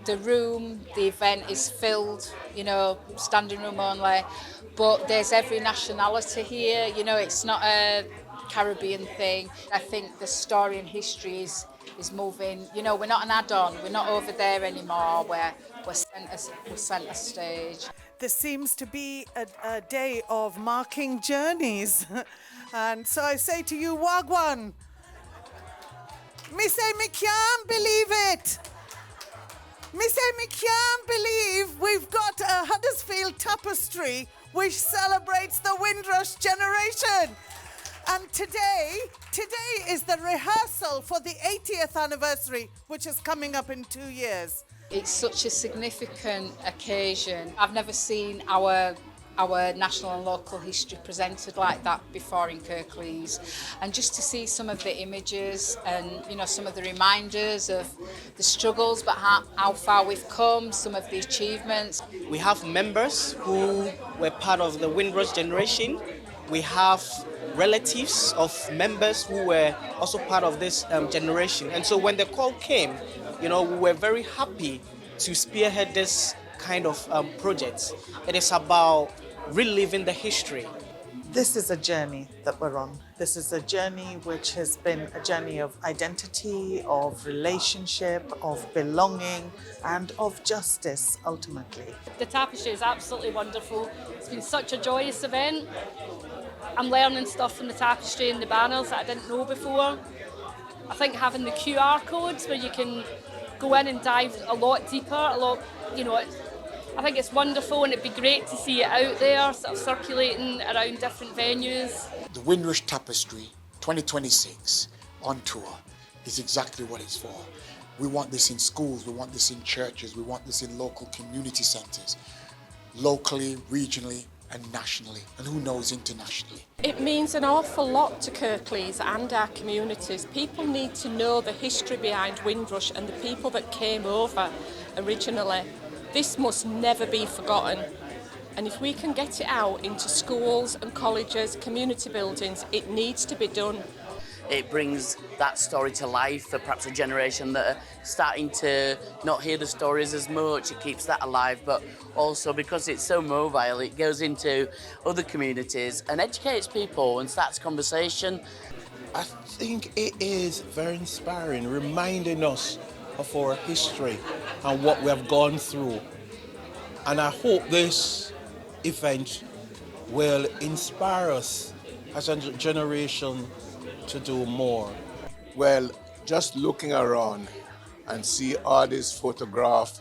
the room, the event is filled, you know, standing room only, but there's every nationality here, you know, it's not a Caribbean thing. I think the story and history is moving, you know, we're not an add-on, we're not over there anymore, we're centre stage. This seems to be a day of marking journeys. And so I say to you, Wagwan, me say me can't believe it. Me say me can't believe we've got a Huddersfield tapestry which celebrates the Windrush Generation. And today is the rehearsal for the 80th anniversary, which is coming up in 2 years. It's such a significant occasion. I've never seen our national and local history presented like that before in Kirklees, and just to see some of the images and, you know, some of the reminders of the struggles, but how far we've come, some of the achievements. We have members who were part of the Windrush Generation. We have relatives of members who were also part of this generation, and so when the call came, you know, we were very happy to spearhead this kind of project. It is about reliving the history. This is a journey that we're on. This is a journey which has been a journey of identity, of relationship, of belonging, and of justice, ultimately. The tapestry is absolutely wonderful. It's been such a joyous event. I'm learning stuff from the tapestry and the banners that I didn't know before. I think having the QR codes where you can go in and dive a lot deeper, you know, I think it's wonderful, and it'd be great to see it out there, sort of circulating around different venues. The Windrush Tapestry 2026 on tour is exactly what it's for. We want this in schools, we want this in churches, we want this in local community centres, locally, regionally, and nationally, and who knows, internationally. It means an awful lot to Kirklees and our communities. People need to know the history behind Windrush and the people that came over originally. This must never be forgotten. And if we can get it out into schools and colleges, community buildings, it needs to be done. It brings that story to life for perhaps a generation that are starting to not hear the stories as much. It keeps that alive, but also because it's so mobile, it goes into other communities and educates people and starts conversation. I think it is very inspiring, reminding us of our history and what we have gone through. And I hope this event will inspire us as a generation to do more. Well, just looking around and see all these photographs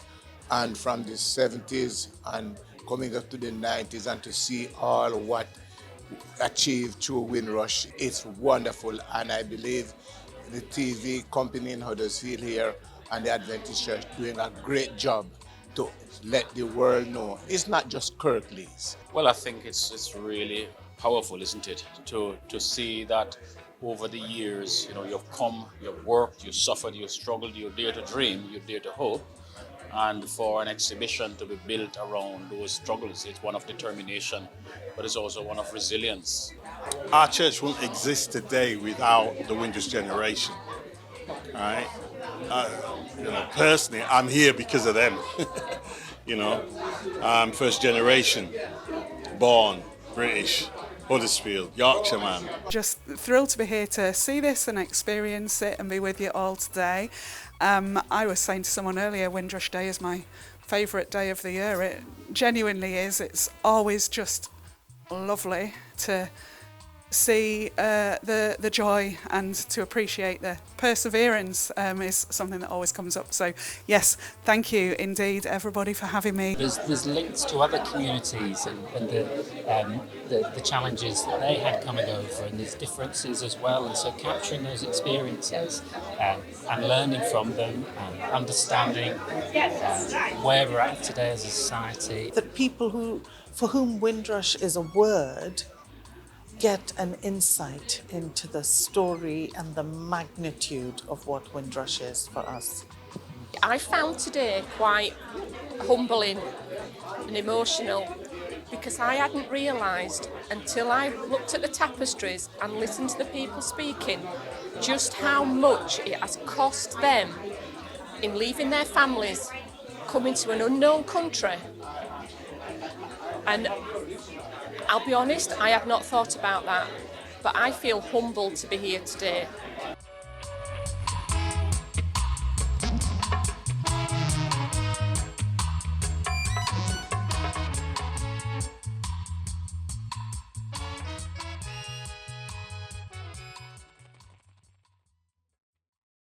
and from the 70s and coming up to the 90s, and to see all what achieved through Windrush, it's wonderful. And I believe the TV company in Huddersfield here and the Adventist Church doing a great job to let the world know it's not just Kirklees. Well, I think it's really powerful, isn't it, to see that over the years, you know, you've come, you've worked, you've suffered, you've struggled, you dare to dream, you dare to hope, and for an exhibition to be built around those struggles, it's one of determination, but it's also one of resilience. Our church wouldn't exist today without the Windrush Generation, right? You know, personally, I'm here because of them. You know, I'm first generation, born British, Huddersfield, Yorkshire man. Just thrilled to be here to see this and experience it and be with you all today. I was saying to someone earlier, Windrush Day is my favourite day of the year. It genuinely is. It's always just lovely to see the joy and to appreciate the perseverance is something that always comes up. So yes, thank you indeed everybody for having me. There's links to other communities and the challenges that they had coming over, and there's differences as well, and so capturing those experiences and learning from them and understanding where we're at today as a society. That people for whom Windrush is a word get an insight into the story and the magnitude of what Windrush is for us. I found today quite humbling and emotional because I hadn't realised until I looked at the tapestries and listened to the people speaking just how much it has cost them in leaving their families coming to an unknown country. And I'll be honest, I have not thought about that, but I feel humbled to be here today.